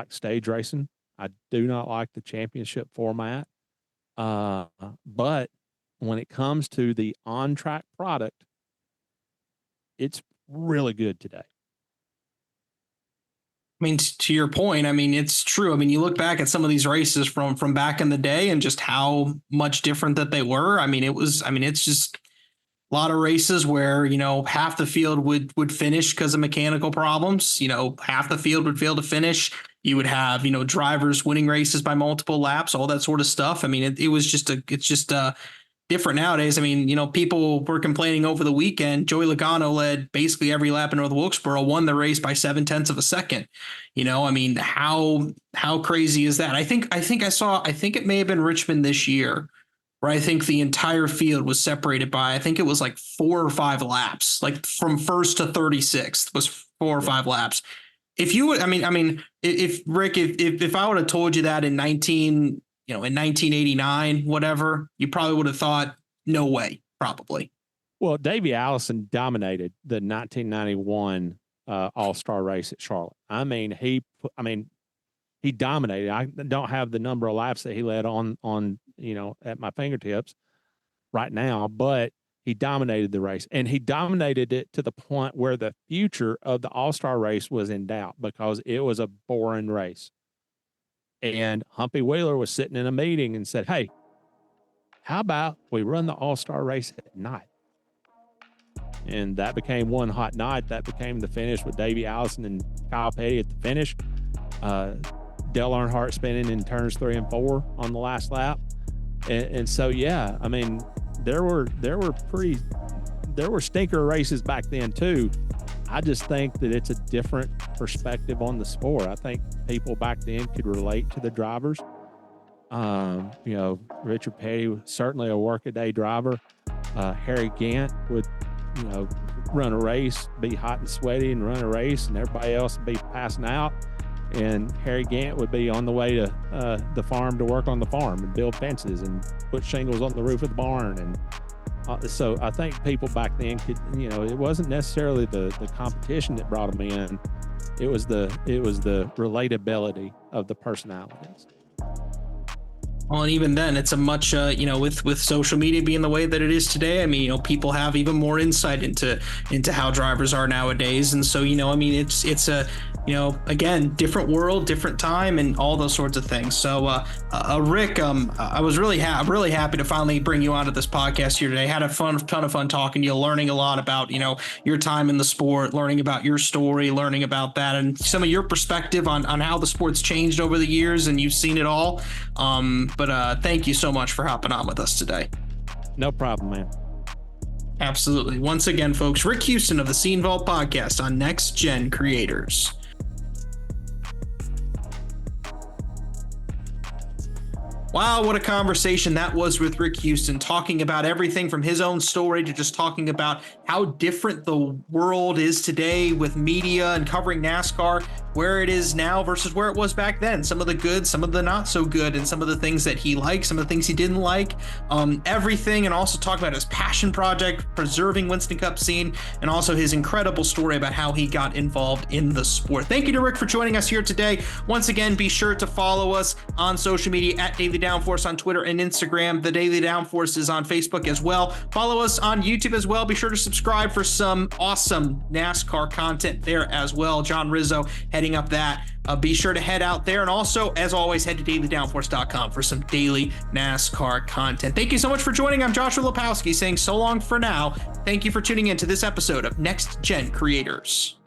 C: stage racing. I do not like the championship format. But when it comes to the on-track product, it's really good today.
G: I mean, to your point, I mean, it's true. I mean, you look back at some of these races from back in the day and just how much different that they were. It's just a lot of races where, half the field would finish because of mechanical problems. Half the field would fail to finish. You would have, drivers winning races by multiple laps, all that sort of stuff. I mean, it's just different nowadays. I mean, people were complaining over the weekend. Joey Logano led basically every lap in North Wilkesboro, won the race by 0.7 of a second. I mean, how crazy is that? I think it may have been Richmond this year, where I think the entire field was separated by, I think it was like 4 or 5 laps, like from first to 36th was 4 or 5 laps. If you would, if Rick, if I would have told you that in 1989, whatever, you probably would have thought, no way, probably.
C: Well, Davey Allison dominated the 1991 All-Star race at Charlotte. He dominated. I don't have the number of laps that he led on at my fingertips right now, but he dominated the race, and he dominated it to the point where the future of the All-Star race was in doubt, because it was a boring race. And Humpy Wheeler was sitting in a meeting and said, "Hey, how about we run the All-Star race at night?" And that became one hot night. That became the finish with Davey Allison and Kyle Petty at the finish. Dale Earnhardt spinning in turns 3 and 4 on the last lap. And so, yeah, I mean, there were stinker races back then too. I just think that it's a different perspective on the sport. I think people back then could relate to the drivers. Richard Petty was certainly a workaday driver. Harry Gant would, run a race, be hot and sweaty and run a race, and everybody else would be passing out. And Harry Gant would be on the way to the farm to work on the farm and build fences and put shingles on the roof of the barn. And so I think people back then could, it wasn't necessarily the competition that brought them in. It was the relatability of the personalities.
G: Well, and even then, it's a much, with social media being the way that it is today, I mean, people have even more insight into how drivers are nowadays. And so, it's a, again, different world, different time, and all those sorts of things. So, Rick, I was really happy to finally bring you onto this podcast here today. Had a ton of fun talking to you, learning a lot about, your time in the sport, learning about your story, learning about that, and some of your perspective on how the sport's changed over the years, and you've seen it all. But thank you so much for hopping on with us today.
C: No problem, man.
G: Absolutely. Once again, folks, Rick Houston of the Scene Vault podcast on Next Gen Creators. Wow, what a conversation that was with Rick Houston, talking about everything from his own story to just talking about how different the world is today with media and covering NASCAR, where it is now versus where it was back then. Some of the good, some of the not so good, and some of the things that he liked, some of the things he didn't like, everything. And also talk about his passion project, preserving Winston Cup scene, and also his incredible story about how he got involved in the sport. Thank you to Rick for joining us here today. Once again, be sure to follow us on social media at Daily Downforce on Twitter and Instagram. The Daily Downforce is on Facebook as well. Follow us on YouTube as well. Be sure to subscribe for some awesome NASCAR content there as well. John Rizzo heading up that. Be sure to head out there. And also, as always, head to dailydownforce.com for some daily NASCAR content. Thank you so much for joining. I'm Joshua Lepowski saying so long for now. Thank you for tuning in to this episode of Next Gen Creators.